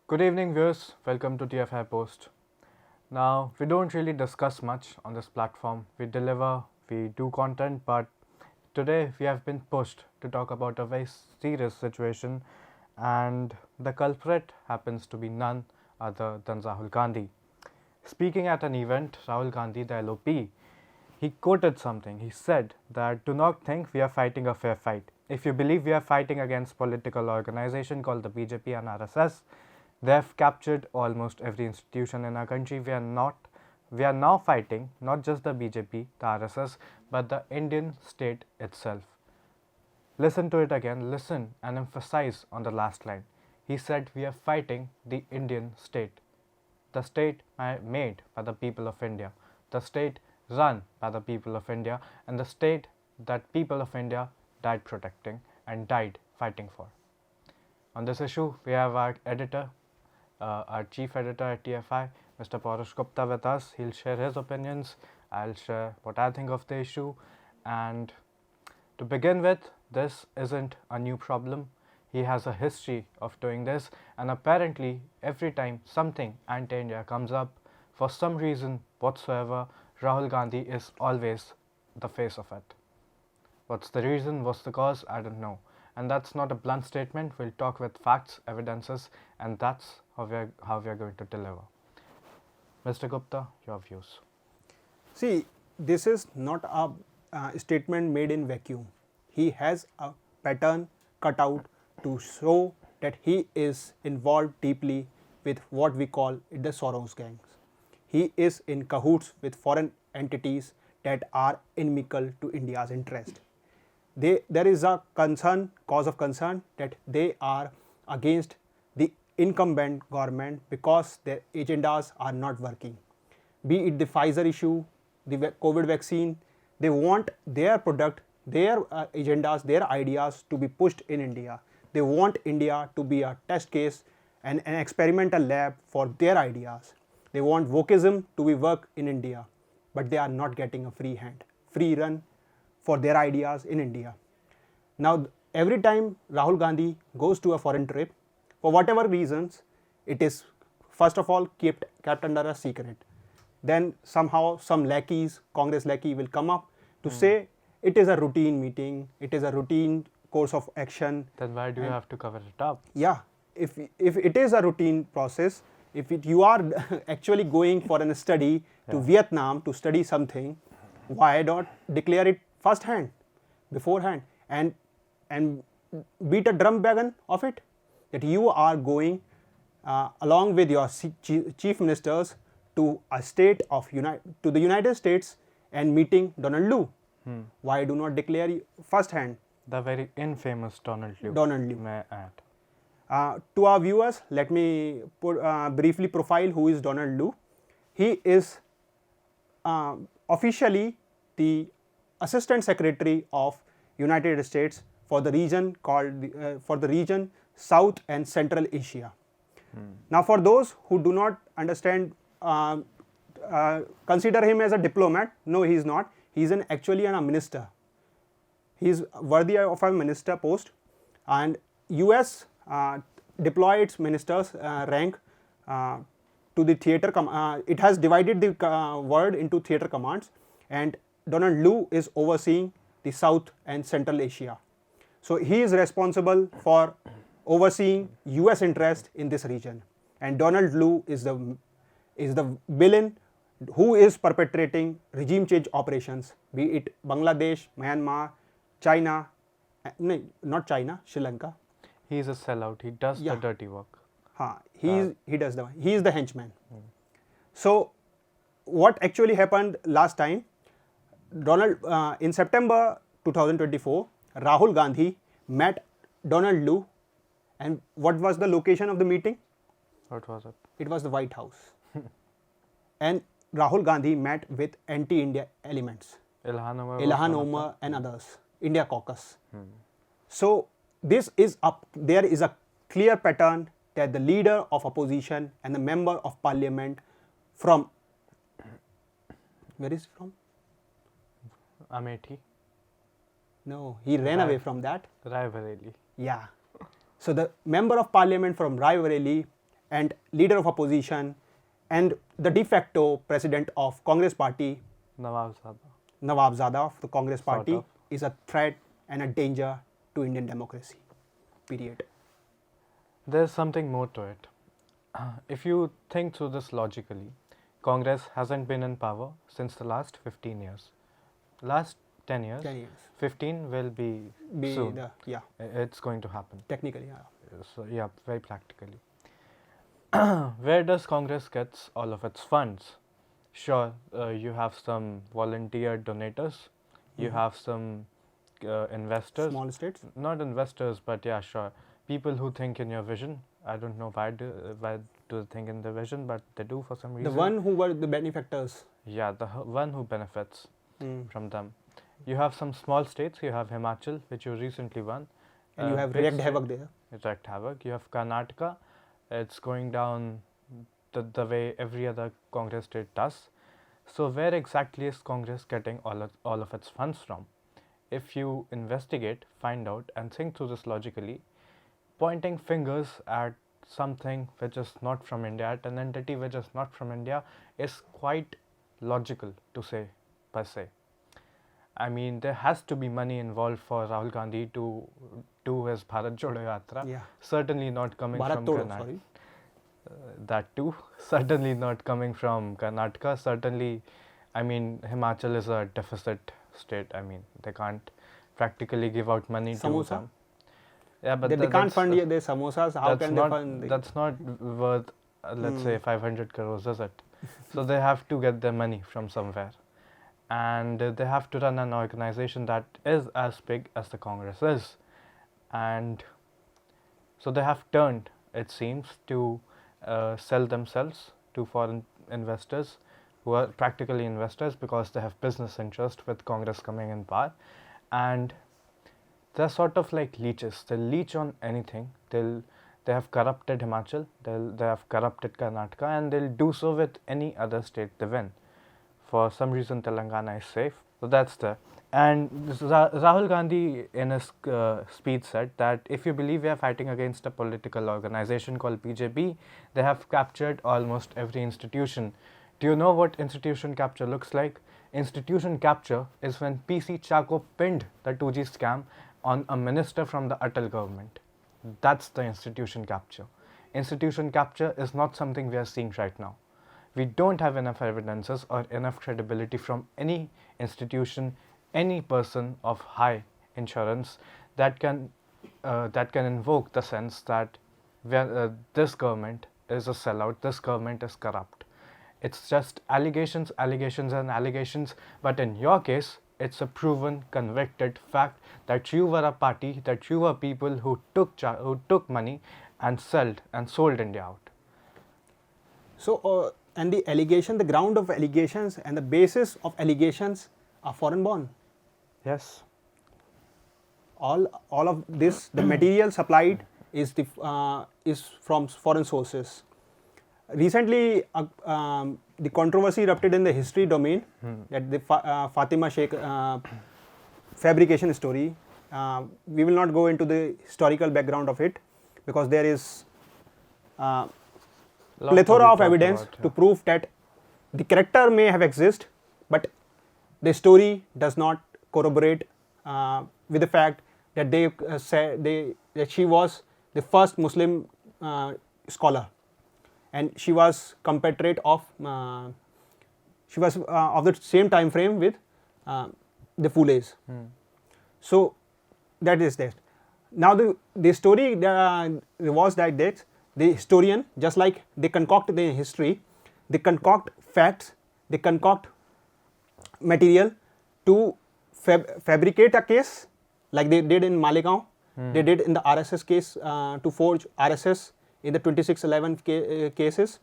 Good evening, viewers. Welcome to TFI Post. Now, we don't really discuss much on this platform. We deliver, we do content, but today we have been pushed to talk about a very serious situation, and the culprit happens to be none other than Rahul Gandhi. Speaking at an event, Rahul Gandhi, the LOP, he quoted something. He said that do not think we are fighting a fair fight. If you believe we are fighting against political organization called the BJP and RSS, they have captured almost every institution in our country. We are now fighting not just the BJP, the RSS, but the Indian state itself. Listen to it again, listen and emphasize on the last line. He said we are fighting the Indian state. The state made by the people of India, the state run by the people of India, and the state that people of India died protecting and died fighting for. On this issue, we have our editor, our chief editor at TFI, Mr. Paurash Gupta with us. He'll share his opinions. I'll share what I think of the issue. And to begin with, this isn't a new problem. He has a history of doing this, and apparently every time something anti-India comes up, for some reason whatsoever, Rahul Gandhi is always the face of it. What's the reason? What's the cause? I don't know. And that's not a blunt statement. We'll talk with facts, evidences, and that's how we are going to deliver. Mr. Gupta, your views. See, this is not a statement made in vacuum. He has a pattern cut out to show that he is involved deeply with what we call the Soros gangs. He is in cahoots with foreign entities that are inimical to India's interest. There is a cause of concern that they are against the incumbent government because their agendas are not working. Be it the Pfizer issue, the COVID vaccine, they want their product, their agendas, their ideas to be pushed in India. They want India to be a test case and an experimental lab for their ideas. They want wokeism to be work in India, but they are not getting a free run for their ideas in India. Now, every time Rahul Gandhi goes to a foreign trip, for whatever reasons, it is first of all kept under a secret. Then somehow some lackeys, Congress lackey will come up to say it is a routine meeting, it is a routine course of action. Then why do you have to cover it up? Yeah, if it is a routine process, you are actually going for a study to Vietnam to study something, why not declare it beforehand, and beat a drum wagon of it, that you are going along with your chief ministers to the United States and meeting Donald Lu. Why do not declare firsthand? The very infamous Donald Lu. May I add. To our viewers, let me briefly profile who is Donald Lu. He is officially the Assistant Secretary of United States for the region South and Central Asia. Now, for those who do not understand, consider him as a diplomat. No, he is not. He is actually a minister. He is worthy of a minister post, and US deploy its ministers rank to the theater. It has divided the world into theater commands, and Donald Lu is overseeing the South and Central Asia. So he is responsible for overseeing US interest in this region, and Donald Lu is the villain who is perpetrating regime change operations, be it Bangladesh, Myanmar, China, not China, Sri Lanka. He is a sellout. He does the dirty work. He is the henchman. So what actually happened last time? In September 2024, Rahul Gandhi met Donald Lu, and what was the location of the meeting? What was it? It was the White House. And Rahul Gandhi met with anti-India elements, Ilhan Omar and others, India caucus. So there is a clear pattern that the leader of opposition and the member of parliament from, where is he from? Amethi. No, he ran away from that. Raebareli. Yeah. So the member of parliament from Raebareli and leader of opposition and the de facto president of Congress party, Nawab Sada. Nawab Zada of the Congress Sort party, of. is a threat and a danger to Indian democracy. Period. There's something more to it. If you think through this logically, Congress hasn't been in power since the last 15 years. Last 10 years, 10 years. 15 will be soon. It's going to happen. Technically, yeah. So, yeah, very practically. Where does Congress gets all of its funds? Sure, you have some volunteer donators, you have some investors. Small states. Not investors, but yeah, sure. People who think in your vision. I don't know why do they think in the vision, but they do for some reason. The one who were the benefactors. Yeah, the one who benefits from them. You have some small states. You have Himachal, which you recently won. And you have big wreaked state- havoc there. Wreaked havoc. You have Karnataka. It's going down the way every other Congress state does. So where exactly is Congress getting all of its funds from? If you investigate, find out, and think through this logically, pointing fingers at something which is not from India, at an entity which is not from India, is quite logical to say, per se. I mean, there has to be money involved for Rahul Gandhi to do his Bharat Jodo Yatra. Yeah. Certainly not coming Bharat from Todo, Karnataka. sorry. That too. Certainly not coming from Karnataka. Certainly, I mean, Himachal is a deficit state. I mean, they can't practically give out money Samosa? to them. Yeah, but They can't that's- fund their samosas. How that's can not, they fund? That's not worth, let's say, 500 crores, is it? So they have to get their money from somewhere. And they have to run an organization that is as big as the Congress is. And so they have turned, it seems, to sell themselves to foreign investors who are practically investors because they have business interest with Congress coming in power. And they're sort of like leeches. They'll leech on anything. They have corrupted Himachal, they have corrupted Karnataka, and they'll do so with any other state they win. For some reason, Telangana is safe. So that's there. And Rahul Gandhi in his speech said that if you believe we are fighting against a political organization called BJP, they have captured almost every institution. Do you know what institution capture looks like? Institution capture is when PC Chaco pinned the 2G scam on a minister from the Atal government. That's the institution capture. Institution capture is not something we are seeing right now. We don't have enough evidences or enough credibility from any institution, any person of high insurance that can invoke the sense that this government is a sellout, this government is corrupt. It's just allegations, allegations and allegations, but in your case, it's a proven, convicted fact that you were a party, that you were people who took money and sold India out. So, and the allegation, the ground of allegations and the basis of allegations are foreign born. Yes. All of this, the material supplied is from foreign sources. Recently, the controversy erupted in the history domain that the Fatima Sheikh fabrication story. We will not go into the historical background of it because there is plethora of evidence to prove that the character may have existed, but the story does not corroborate with the fact that they said that she was the first Muslim scholar, and she was compatriot of the same time frame with the Phules. So that is that. Now the story was that the historian, just like they concoct the history, they concoct facts, they concoct material to fabricate a case like they did in Malegaon, they did in the RSS case to forge RSS in the 2611 cases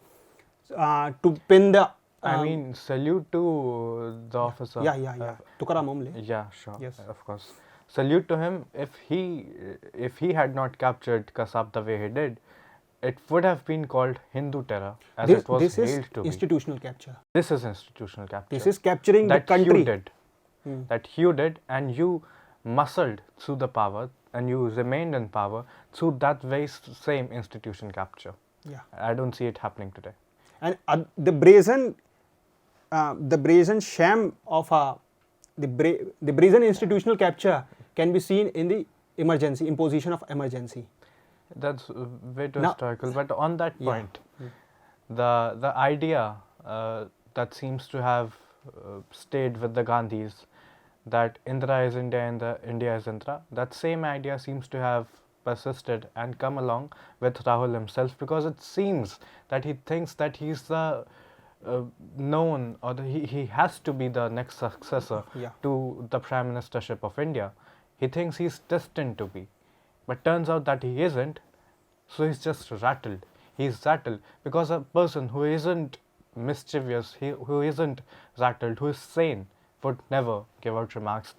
to pin the. I mean, salute to the officer. Yeah. Tukaram Omle. Yeah, sure. Yes. Of course. Salute to him. If he had not captured Kasab the way he did, it would have been called Hindu terror, as it was this hailed is to be. institutional capture. This is institutional capture. This is capturing the country. You did. That you did, and you muscled through the power, and you remained in power through that very same institution capture. Yeah. I don't see it happening today. And the brazen sham of the brazen institutional capture can be seen in the imposition of emergency. That's way too Now- historical. But on that Yeah. point, the idea that seems to have stayed with the Gandhis, that Indra is India and the India is Indra, that same idea seems to have persisted and come along with Rahul himself, because it seems that he thinks that he's the known, or he has to be the next successor Yeah. to the Prime Ministership of India. He thinks he's destined to be, but turns out that he isn't. So he's just rattled. He's rattled because a person who isn't mischievous, who isn't rattled, who is sane, would never give out remarks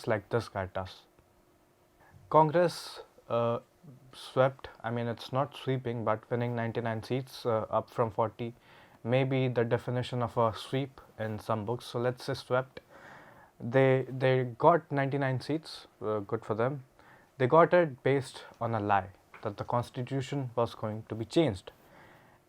like this guy does. Congress swept. I mean, it's not sweeping, but winning 99 seats up from 40 may be the definition of a sweep in some books. So let's say swept. They got 99 seats. Good for them. They got it based on a lie that the constitution was going to be changed.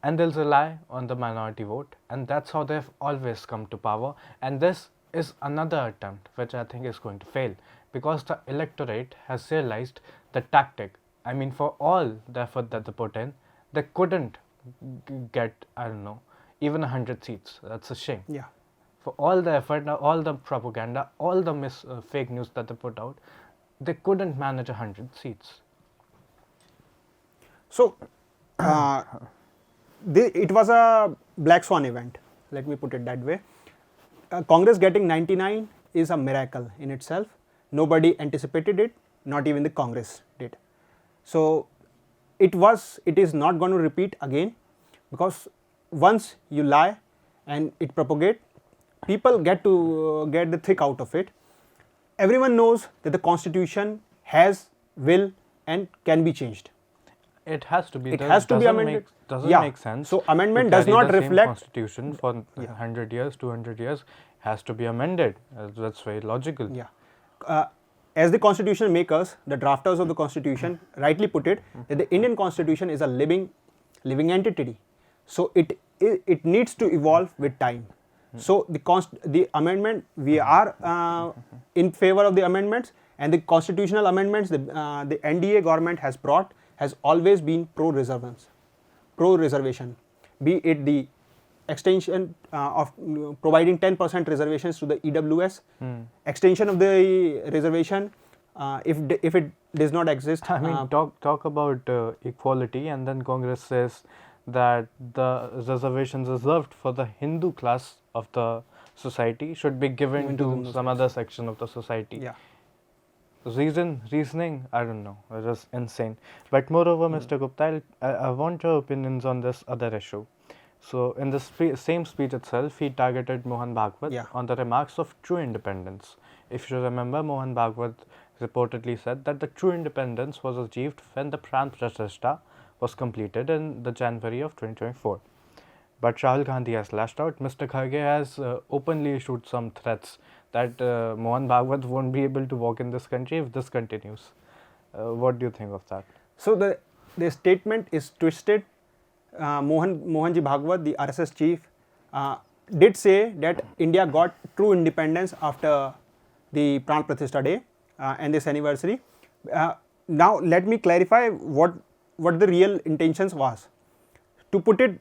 And there's a lie on the minority vote, and that's how they've always come to power. And this is another attempt which I think is going to fail, because the electorate has realized the tactic. I mean, for all the effort that they put in, they couldn't get, I don't know, even 100 seats. That's a shame. Yeah. For all the effort, all the propaganda, all the fake news that they put out, they couldn't manage 100 seats. So, it was a black swan event, let me put it that way. Congress getting 99 is a miracle in itself. Nobody anticipated it, not even the Congress did. So, it is not going to repeat again, because once you lie and it propagate, people get to get the thick out of it. Everyone knows that the constitution has, will and can be changed. It has to be. It has to be amended. Doesn't Yeah. make sense. So amendment to does carry not the same reflect- constitution for 100 years, 200 years. Has to be amended. That's very logical. Yeah. As the constitution makers, the drafters of the constitution rightly put it, that the Indian constitution is a living entity. So it needs to evolve with time. So the amendment, we are in favor of the amendments, and the constitutional amendments the NDA government has brought has always been pro-reservation, be it the extension of providing 10% reservations to the EWS, extension of the reservation if it does not exist. I mean, talk about equality, and then Congress says that the reservations reserved for the Hindu class of the society should be given to some other section of the society. Yeah. Reasoning, I don't know, it is insane. But moreover, Mr. Gupta, I want your opinions on this other issue. So in the same speech itself, he targeted Mohan Bhagwat on the remarks of true independence. If you remember, Mohan Bhagwat reportedly said that the true independence was achieved when the Pran Pratishtha was completed in the January of 2024. But Rahul Gandhi has lashed out. Mr. Kharge has openly issued some threats that Mohan Bhagwat won't be able to walk in this country if this continues. What do you think of that? So the statement is twisted. Mohanji Bhagwat, the RSS chief, did say that India got true independence after the Pran Pratishtha Day and this anniversary. Now let me clarify what the real intentions was. To put it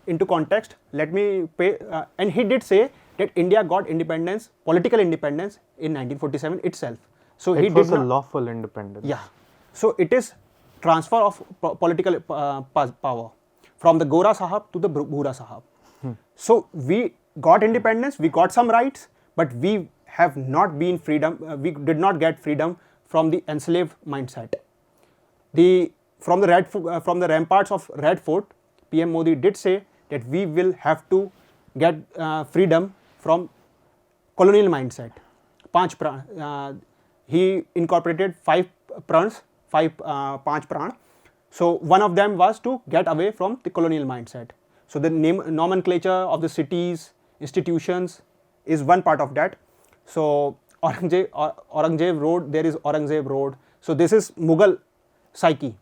into context, let me and he did say that India got independence, political independence in 1947 itself. So it was a lawful independence. Yeah. So it is transfer of political power from the Gora Sahab to the Bhura Sahab. So we got independence, we got some rights, but we have not been freedom. We did not get freedom from the enslaved mindset. From the ramparts of Red Fort, PM Modi did say that we will have to get freedom from colonial mindset. He incorporated 5 prans, 5 panch pran. So one of them was to get away from the colonial mindset. So the nomenclature of the cities, institutions is one part of that. So Aurangzeb Road, there is Aurangzeb Road. So this is Mughal psyche.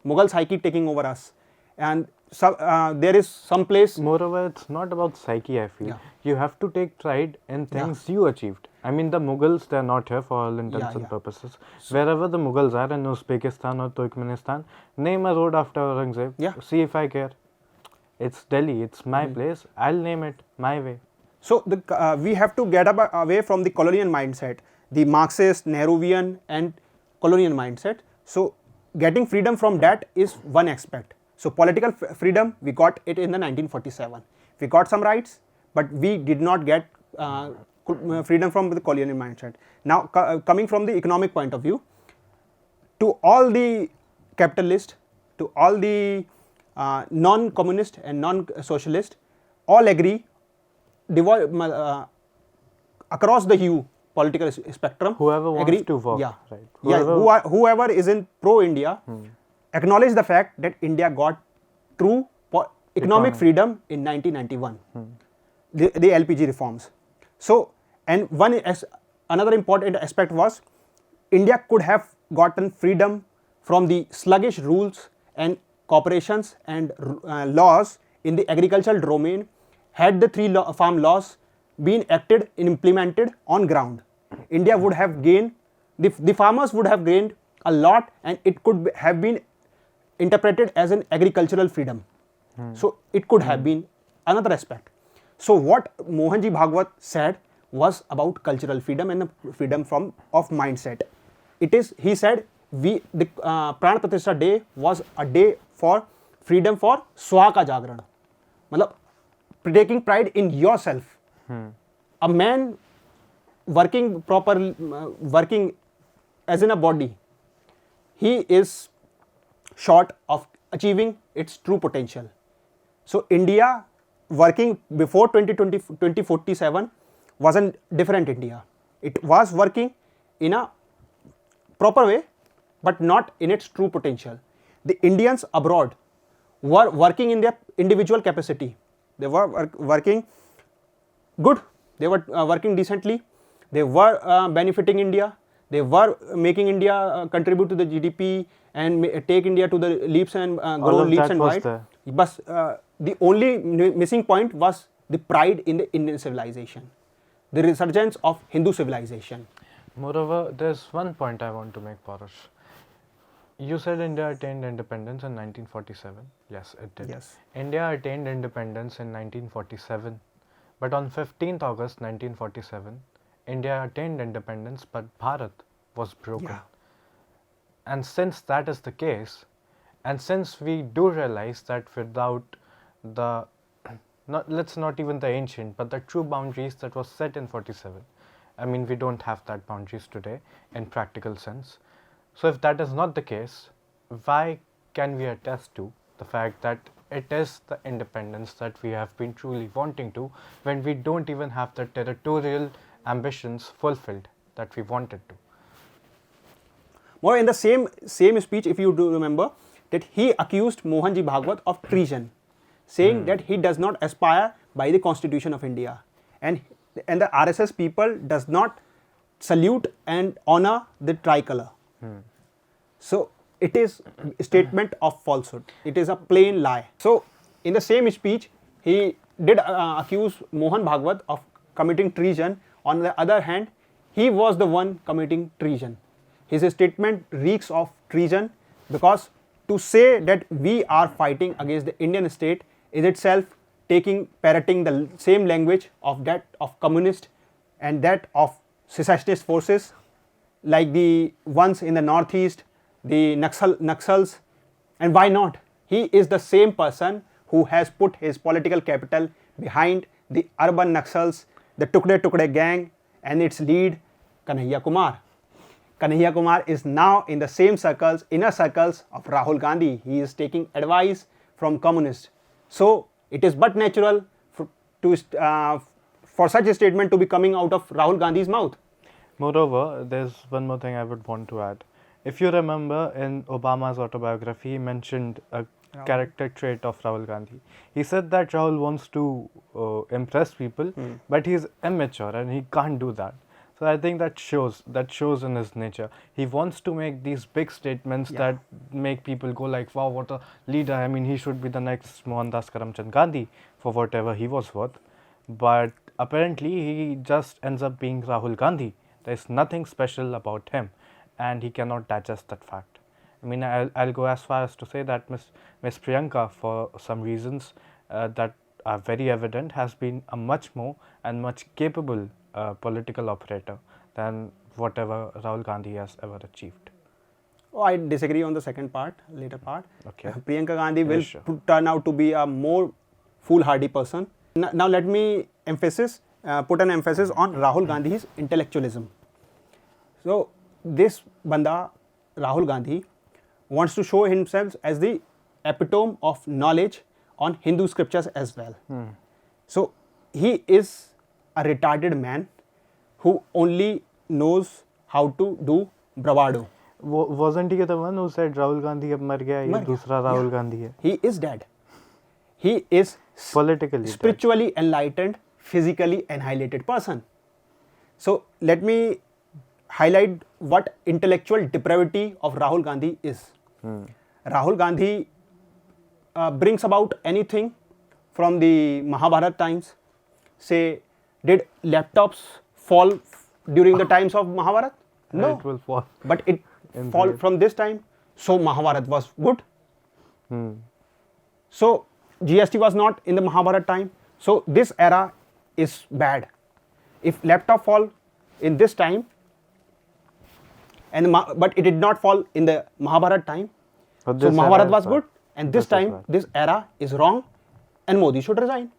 Mughal psyche taking over us, and so, there is some place. Moreover, it's not about psyche, I feel. Yeah. You have to take pride in things you achieved. I mean, the Mughals, they're not here for all intents and yeah. purposes. Wherever the Mughals are in Uzbekistan or Turkmenistan, name a road after Aurangzeb. Yeah. See if I care. It's Delhi, it's my place. I'll name it my way. So we have to get away from the colonial mindset, the Marxist, Nehruvian and colonial mindset. So getting freedom from that is one aspect. So political freedom, we got it in the 1947. We got some rights, but we did not get freedom from the colonial mindset. Now coming from the economic point of view, to all the capitalists, to all the non-communist and non-socialist, all agree across the hue political spectrum. Whoever wants agree, to work, yeah, right? Whoever is in pro-India, acknowledge the fact that India got true economic freedom in 1991, the LPG reforms. So, and another important aspect was India could have gotten freedom from the sluggish rules and corporations and laws in the agricultural domain had the three farm laws been acted and implemented on ground. India would have gained, the farmers would have gained a lot, and it could have been interpreted as an agricultural freedom. So it could have been another aspect. So what Mohanji Bhagwat said was about cultural freedom and the freedom of mindset. It is, he said, the Pran Pratishtha day was a day for freedom for Swa ka Jagran. Matlab, taking pride in yourself. A man working properly, working as in a body, he is short of achieving its true potential. So India working before 2047 was a different India. It was working in a proper way, but not in its true potential. The Indians abroad were working in their individual capacity. They were working good, they were working decently, they were benefiting India, they were making India contribute to the GDP and take India to the leaps and grow leaps and wide. But the only missing point was the pride in the Indian civilization, the resurgence of Hindu civilization. Moreover, there's one point I want to make, Parush. You said India attained independence in 1947. Yes, it did. Yes. India attained independence in 1947. But on 15th August 1947, India attained independence, but Bharat was broken. Yeah. And since that is the case, and since we do realize that without the, let's not even the ancient, but the true boundaries that was set in 47, I mean, we don't have that boundaries today in practical sense. So if that is not the case, why can we attest to the fact that it is the independence that we have been truly wanting to, when we don't even have the territorial ambitions fulfilled that we wanted to? More in the same speech, if you do remember, that he accused Mohanji Bhagwat of treason, saying that he does not aspire by the Constitution of India, and the RSS people does not salute and honor the tricolor. So it is a statement of falsehood. It is a plain lie. So in the same speech, he did accuse Mohan Bhagwat of committing treason. On the other hand, he was the one committing treason. His statement reeks of treason, because to say that we are fighting against the Indian state is itself parroting the same language of that of communist and that of secessionist forces like the ones in the northeast, the Naxals. And why not? He is the same person who has put his political capital behind the urban Naxals, the Tukde gang and its lead Kanhaiya Kumar. Kanhaiya Kumar is now in the same circles, inner circles of Rahul Gandhi. He is taking advice from communists. So it is but natural for such a statement to be coming out of Rahul Gandhi's mouth. Moreover, there's one more thing I would want to add. If you remember, in Obama's autobiography, he mentioned a character trait of Rahul Gandhi. He said that Rahul wants to impress people, but he's immature and he can't do that. So I think that shows in his nature. He wants to make these big statements that make people go like, wow, what a leader. I mean, he should be the next Mohandas Karamchand Gandhi for whatever he was worth. But apparently he just ends up being Rahul Gandhi. There's nothing special about him, and he cannot digest that fact. I mean, I'll go as far as to say that Miss Priyanka, for some reasons that are very evident, has been a much more and much capable political operator than whatever Rahul Gandhi has ever achieved. Oh, I disagree on the second part, later part. Okay. Priyanka Gandhi will sure. turn out to be a more foolhardy person. Now let me put an emphasis on Rahul Gandhi's intellectualism. So this banda, Rahul Gandhi, wants to show himself as the epitome of knowledge on Hindu scriptures as well. So he is a retarded man who only knows how to do bravado. Wasn't he the one who said Rahul Gandhi ab mar gaya, ye dusra Rahul Gandhi hai? He is dead. He is Politically spiritually enlightened, physically annihilated person. So let me highlight what intellectual depravity of Rahul Gandhi is. Rahul Gandhi brings about anything from the Mahabharata times. Say, did laptops fall during the times of Mahabharata? No. It will fall. But it fall from this time. So Mahabharata was good. So GST was not in the Mahabharata time. So this era is bad. If laptop fall in this time, but it did not fall in the Mahabharata time, so Mahabharata was good, and this time, this era is wrong, and Modi should resign.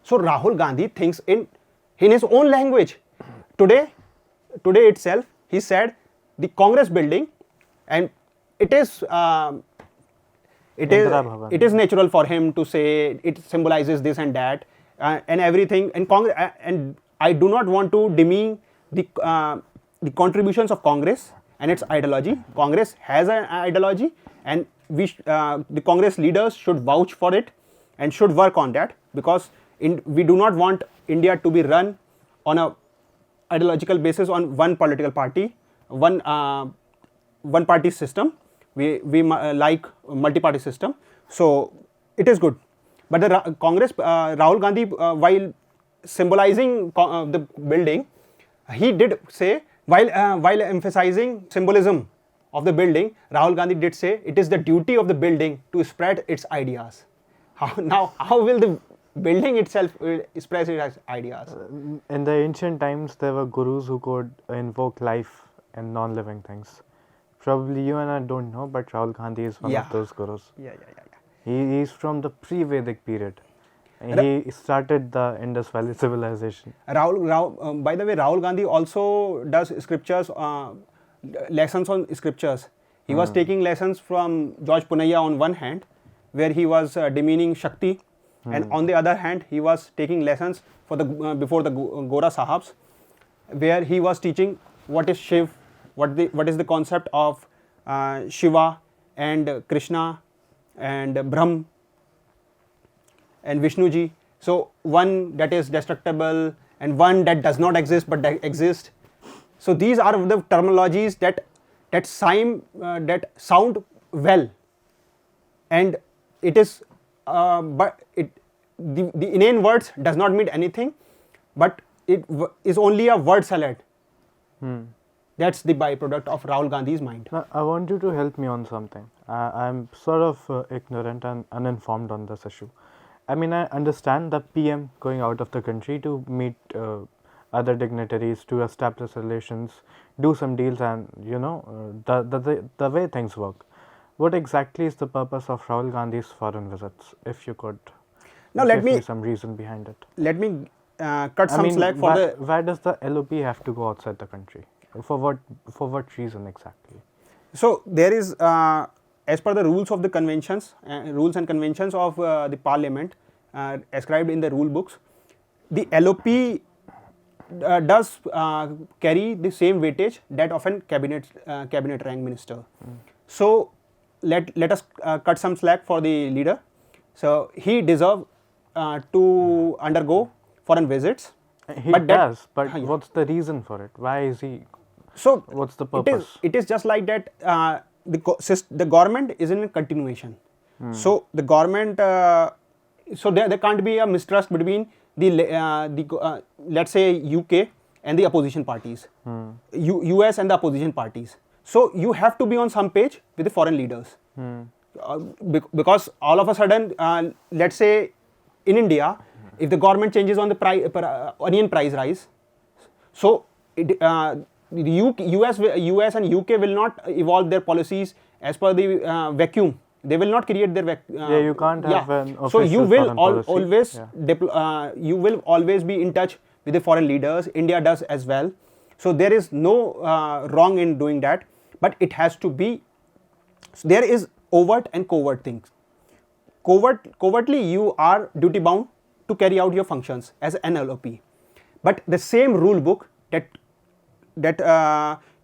So Rahul Gandhi thinks in his own language. Today itself, he said the Congress building, and it is natural for him to say it symbolizes this and that and everything. And Congress, and I do not want to demean the contributions of Congress and its ideology. Congress has an ideology, and the Congress leaders should vouch for it and should work on that, because we do not want India to be run on a ideological basis on one political party, one party system. We like multi-party system. So it is good. But the Congress, Rahul Gandhi, while symbolizing the building, he did say, while emphasizing symbolism of the building, Rahul Gandhi did say it is the duty of the building to spread its ideas. How will the building itself spread its ideas? In the ancient times, there were gurus who could invoke life in non-living things. Probably you and I don't know, but Rahul Gandhi is one of those gurus. He is from the pre-Vedic period. He started the Indus Valley civilization. By the way, Rahul Gandhi also does scriptures, lessons on scriptures. He was taking lessons from George Punaiya on one hand, where he was demeaning Shakti, and on the other hand, he was taking lessons for before the Gora Sahabs, where he was teaching what is Shiv, what is the concept of Shiva and Krishna and Brahm and Vishnuji. So one that is destructible and one that does not exist but that exists. So these are the terminologies that sound well, and it is but the inane words does not mean anything, but it is only a word salad. That's the byproduct of Rahul Gandhi's mind. Now, I want you to help me on something. I'm sort of ignorant and uninformed on this issue. I mean, I understand the PM going out of the country to meet other dignitaries, to establish relations, do some deals, and the way things work. What exactly is the purpose of Rahul Gandhi's foreign visits? If you could give me some reason behind it. Let me cut some slack for the. Why does the LOP have to go outside the country? For what reason exactly? So there is, as per the rules of the conventions, rules and conventions of the parliament ascribed in the rule books, the LOP does carry the same weightage that of an cabinet rank minister. So let us cut some slack for the leader. So he deserves to undergo foreign visits. He But that- does, but yeah. what's the reason for it? Why is he? So What's the it purpose? is just like that. The government is in a continuation. So the government, so there can't be a mistrust between let's say UK and the opposition parties, US and the opposition parties. So you have to be on some page with the foreign leaders, because all of a sudden, let's say in India, if the government changes on the onion price rise, so US and UK will not evolve their policies as per the vacuum. They will not create their You can't have an So you official will foreign policy. always Yeah. you will always be in touch with the foreign leaders. India does as well. So there is no wrong in doing that, but it has to be. So there is overt and covert things. Covertly, you are duty bound to carry out your functions as an LOP. But the same rule book that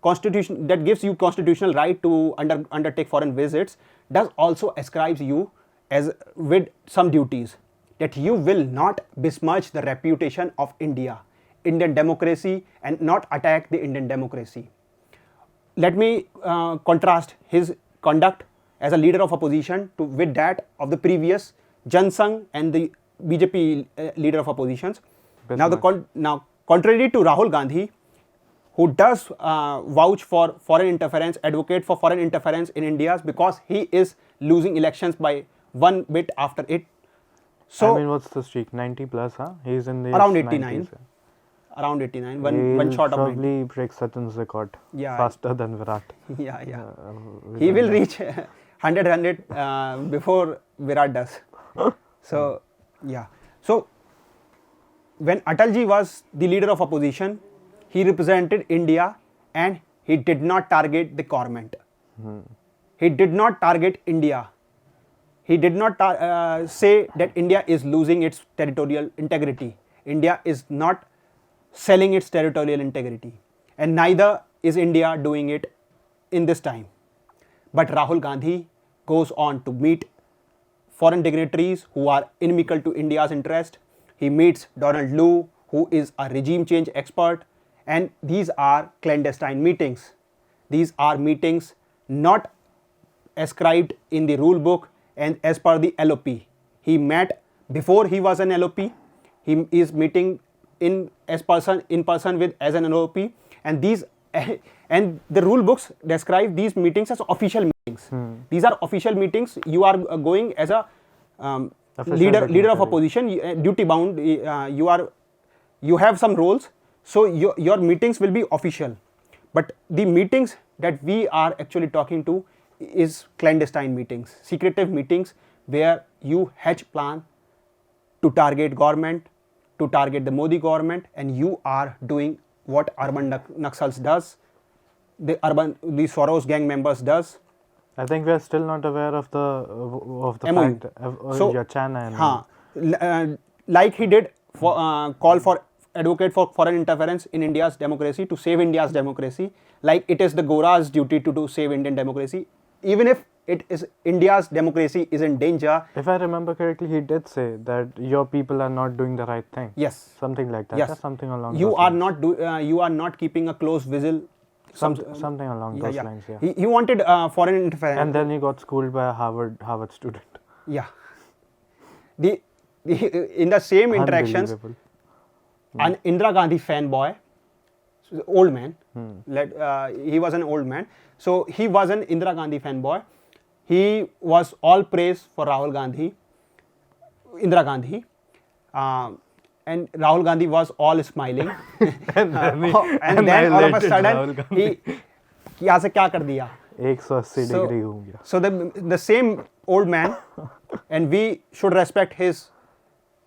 constitution that gives you constitutional right to undertake foreign visits does also ascribes you as with some duties, that you will not besmirch the reputation of Indian democracy, and not attack the Indian democracy. Let me contrast his conduct as a leader of opposition with that of the previous Jan Sangh and the BJP leader of oppositions. Now, contrary to Rahul Gandhi, who does vouch for foreign interference, advocate for foreign interference in India, because he is losing elections by one bit after it. So I mean, what's the streak? 90 plus, huh? He's in the around 89. 90s. Around 89, one short of 90. Probably break Sachin's record. Yeah. Faster than Virat. Yeah. He will reach 100 before Virat does. So, yeah. So, when Atalji was the leader of opposition, he represented India and he did not target the government. He did not target India. He did not say that India is losing its territorial integrity. India is not selling its territorial integrity. And neither is India doing it in this time. But Rahul Gandhi goes on to meet foreign dignitaries who are inimical to India's interest. He meets Donald Lu, who is a regime change expert. And these are clandestine meetings. These are meetings not ascribed in the rule book and as per the LOP. He met before he was an LOP. He is meeting in person with as an LOP, and these and the rule books describe these meetings as official meetings. These are official meetings. You are going as a leader of opposition, duty bound. You have some roles, so your meetings will be official. But the meetings that we are actually talking to is clandestine meetings, secretive meetings, where you hatch plan to target government, to target the Modi government, and you are doing what urban Naxals does, the Soros gang members does. I think we are still not aware of the MOU. fact of So, China and like he did call for advocate for foreign interference in India's democracy to save India's democracy, like it is the Gora's duty to save Indian democracy, even if it is India's democracy is in danger. If I remember correctly, he did say that your people are not doing the right thing. Yes. Something like that. Yes. Yeah, something along You those are lines. you are not keeping a close visual. Something along those lines, yeah. He wanted foreign interference. And then he got schooled by a Harvard student. Yeah. In the same interactions, Unbelievable. an Indira Gandhi fanboy, old man, he was an old man, so he was an Indira Gandhi fanboy. He was all praise for Rahul Gandhi, Indira Gandhi, and Rahul Gandhi was all smiling. and then all of a sudden he यहाँ से क्या कर दिया? 180 degree घूम गया. So the same old man, and we should respect his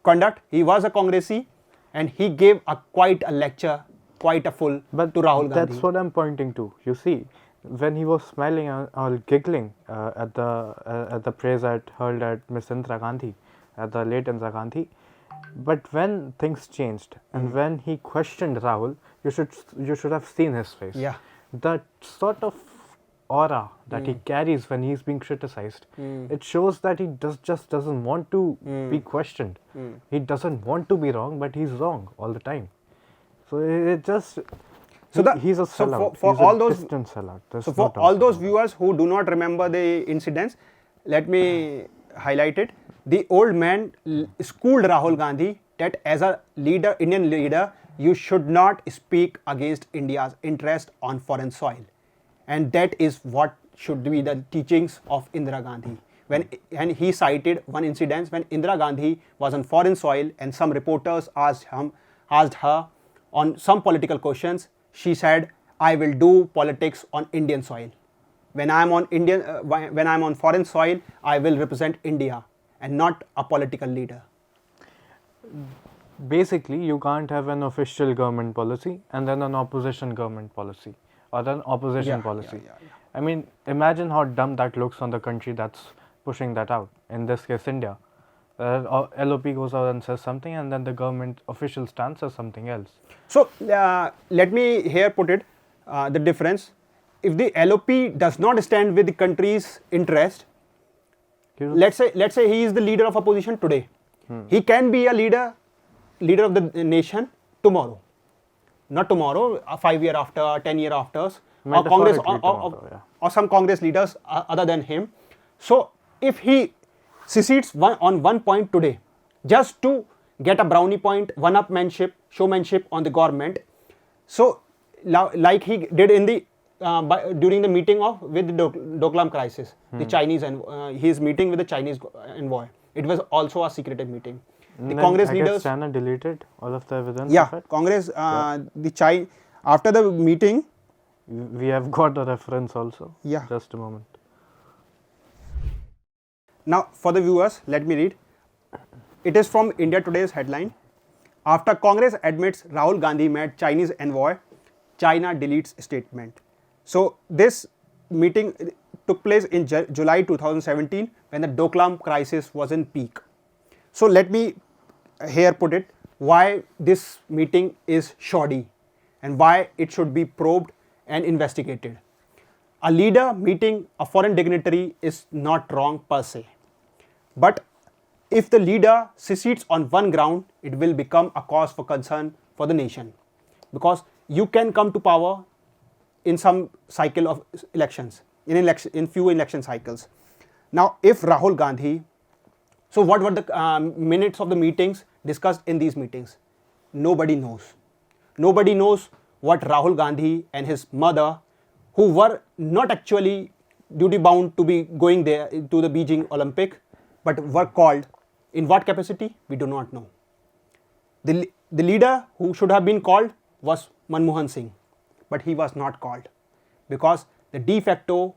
conduct. He was a Congressee, and he gave quite a lecture, quite a full to Rahul Gandhi. That's what I'm pointing to. You see, when he was smiling or giggling at the praise hurled at Miss Indira Gandhi, at the late Indira Gandhi, but when things changed and when he questioned Rahul, you should have seen his face. Yeah. That sort of aura that he carries when he's being criticized, it shows that he just doesn't want to be questioned. He doesn't want to be wrong, but he's wrong all the time. So it just he's a so sellout. for He's all a those distant sellout. There's so no for doubt all those about that. viewers who do not remember the incidents, let me highlight it. The old man schooled Rahul Gandhi that as a leader, Indian leader, you should not speak against India's interest on foreign soil, and that is what should be the teachings of Indira Gandhi. And he cited one incident when Indira Gandhi was on foreign soil and some reporters asked her on some political questions. She said, "I will do politics on Indian soil. When I am on foreign soil, I will represent India and not a political leader." Basically, you can't have an official government policy and then an opposition government policy or an opposition policy. I mean, imagine how dumb that looks on the country that's pushing that out. In this case, India. LOP goes out and says something, and then the government official stance says something else. So let me here put it the difference. If the LOP does not stand with the country's interest, let's say he is the leader of opposition today. He can be a leader of the nation tomorrow. Not tomorrow, 5 years after, 10 years after, or Congress or some Congress leaders other than him. So if he secedes on one point today, just to get a brownie point, one-upmanship, showmanship on the government, so like he did in the during the meeting with the Doklam crisis, the Chinese and his meeting with the Chinese envoy. It was also a secretive meeting. The Congress leaders. China deleted all of the evidence. Yeah, Congress. After the meeting. We have got a reference also. Yeah. Just a moment. Now, for the viewers, let me read. It is from India Today's headline. After Congress admits Rahul Gandhi met Chinese envoy, China deletes statement. So, this meeting took place in July 2017 when the Doklam crisis was in peak. So, let me here put it why this meeting is shoddy and why it should be probed and investigated. A leader meeting a foreign dignitary is not wrong per se. But if the leader secedes on one ground, it will become a cause for concern for the nation. Because you can come to power in some cycle of elections, in few election cycles. Now, if Rahul Gandhi, so what were the minutes of the meetings discussed in these meetings? Nobody knows. Nobody knows what Rahul Gandhi and his mother, who were not actually duty bound to be going there to the Beijing Olympic, but were called. In what capacity? We do not know. The leader who should have been called was Manmohan Singh, but he was not called because the de facto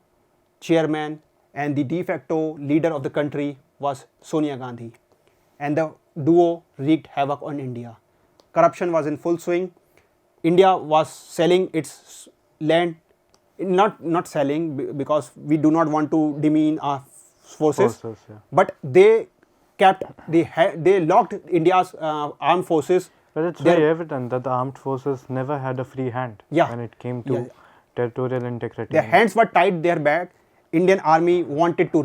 chairman and the de facto leader of the country was Sonia Gandhi, and the duo wreaked havoc on India. Corruption was in full swing. India was selling its land, not selling because we do not want to demean our forces, but they locked India's armed forces. But it's very evident that the armed forces never had a free hand when it came to territorial integrity. Their hands were tied their back. Indian army wanted to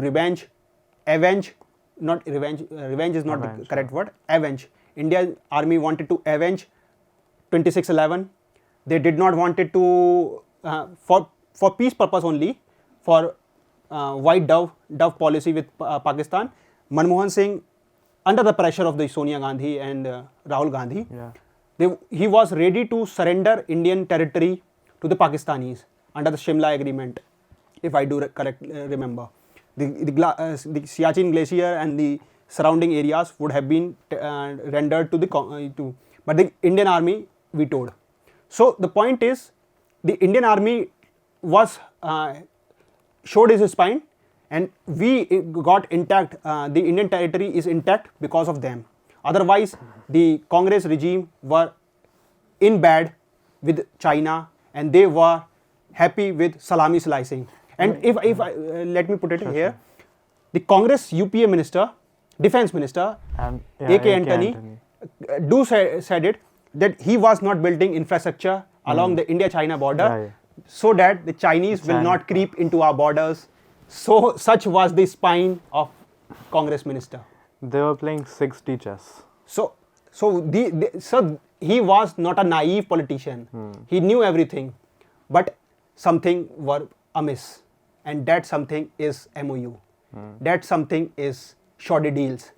avenge is not the correct word, avenge. Indian army wanted to avenge 2611. They did not want it to, for peace purpose only, for white dove policy with Pakistan. Manmohan Singh, under the pressure of the Sonia Gandhi and Rahul Gandhi, he was ready to surrender Indian territory to the Pakistanis under the Shimla agreement, if I do remember. The Siachen glacier and the surrounding areas would have been rendered to but the Indian army vetoed. So the point is, the Indian army was showed his spine, and we got intact. The Indian territory is intact because of them. Otherwise, the Congress regime were in bad with China, and they were happy with salami slicing. And if let me put it here, the Congress UPA minister, defense minister, A.K. Antony, said it that he was not building infrastructure along the India-China border so that the Chinese will not creep into our borders. So such was the spine of Congress minister. They were playing 6D chess. So So he was not a naive politician. He knew everything, but something were amiss, and that something is MOU. That something is shoddy deals.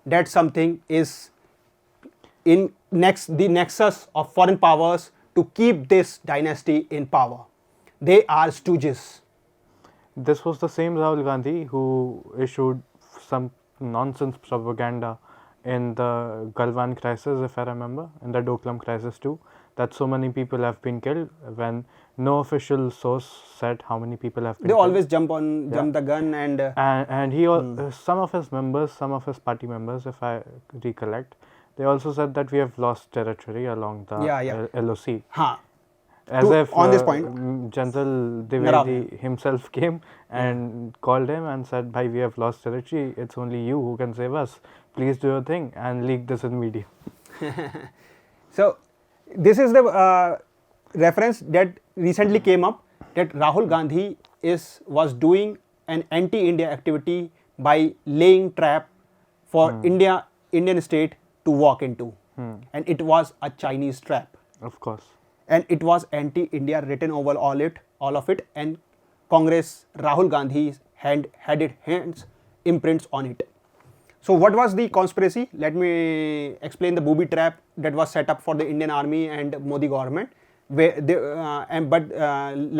That something is the nexus of foreign powers to keep this dynasty in power. They are stooges. This was the same Rahul Gandhi who issued some nonsense propaganda in the Galwan crisis, if I remember, in the Doklam crisis too, that so many people have been killed when no official source said how many people have been They killed. always jump the gun And he some of his members, some of his party members, if I recollect, they also said that we have lost territory along the LOC. Huh. As if on this point, General Dwivedi himself came and called him and said, "Bhai, we have lost territory. It's only you who can save us. Please do your thing and leak this in media." So this is the reference that recently came up, that Rahul Gandhi was doing an anti-India activity by laying trap for Indian state to walk into, and it was a Chinese trap. Of course. And it was anti-India written over all of it, and Congress, Rahul Gandhi had its hands imprints on it. So what was the conspiracy? Let me explain the booby trap that was set up for the Indian army and Modi government. But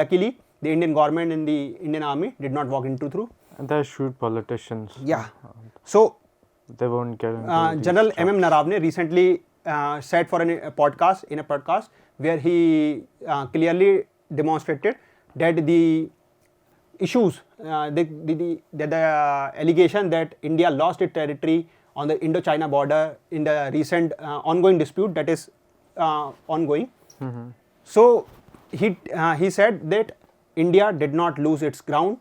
luckily, the Indian government and the Indian army did not walk into through. And they're shrewd politicians. Yeah. So they won't get into General M.M. Naravne recently said in a podcast where he clearly demonstrated that the issues, the allegation that India lost its territory on the Indo-China border in the recent ongoing dispute that is ongoing. So he said that India did not lose its ground,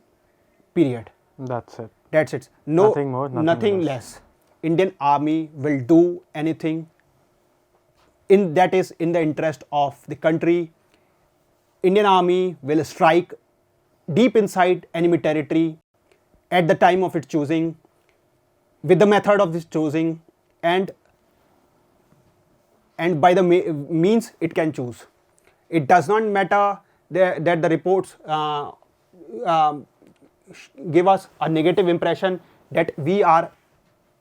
period. That's it. That's it. No, nothing more, nothing less. Indian army will do anything that is in the interest of the country. Indian army will strike deep inside enemy territory at the time of its choosing, with the method of this choosing, and by the means it can choose. It does not matter that the reports give us a negative impression that we are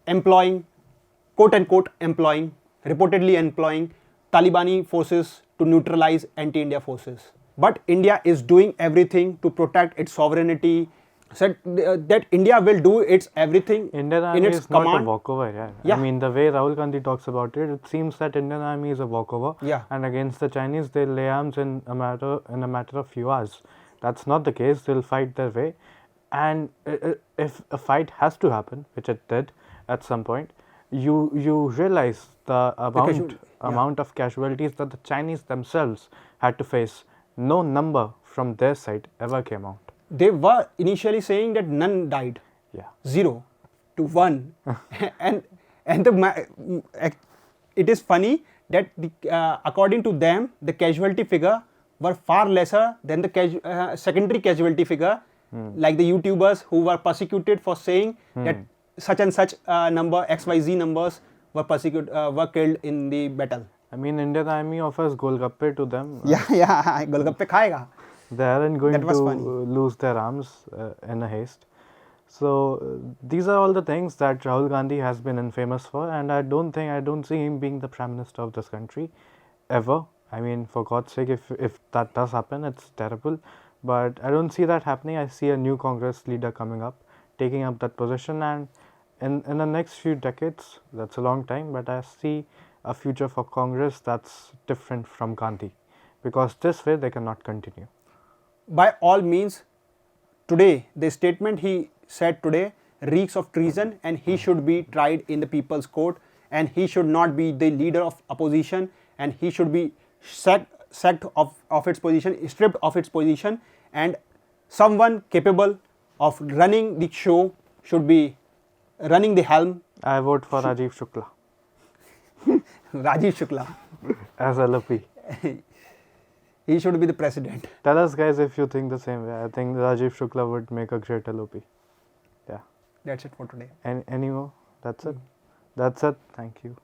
employing, quote unquote, reportedly employing Talibani forces to neutralize anti-India forces. But India is doing everything to protect its sovereignty. Said that India will do its everything Indian in its is command. Not a walkover, yeah. I mean, the way Rahul Gandhi talks about it, it seems that Indian army is a walkover. Yeah. And against the Chinese, they'll lay arms in a matter of few hours. That's not the case. They'll fight their way. And if a fight has to happen, which it did at some point, you realize the amount of casualties that the Chinese themselves had to face. No number from their side ever came out. They were initially saying that none died. Yeah. 0 to 1. and it is funny that according to them, the casualty figure were far lesser than the secondary casualty figure, like the YouTubers who were persecuted for saying that such and such number, XYZ numbers were killed in the battle. I mean, Indian army offers golgappe to them. Yeah, golgappe khayega. They aren't going to lose their arms in a haste. So these are all the things that Rahul Gandhi has been infamous for, and I don't see him being the Prime Minister of this country ever. I mean, for God's sake, if that does happen, it's terrible. But I don't see that happening. I see a new Congress leader coming up, taking up that position, and in the next few decades, that's a long time, but I see a future for Congress that's different from Gandhi, because this way they cannot continue. By all means, today, the statement he said today reeks of treason, and he should be tried in the people's court, and he should not be the leader of opposition, and he should be sacked of its position, stripped of its position, and someone capable of running the show should be running the helm. I vote for Rajiv Shukla. Rajiv Shukla. As LOP. He should be the president. Tell us, guys, if you think the same way. I think Rajiv Shukla would make a great LOP. Yeah. That's it for today. Any more? That's it. That's it. Thank you.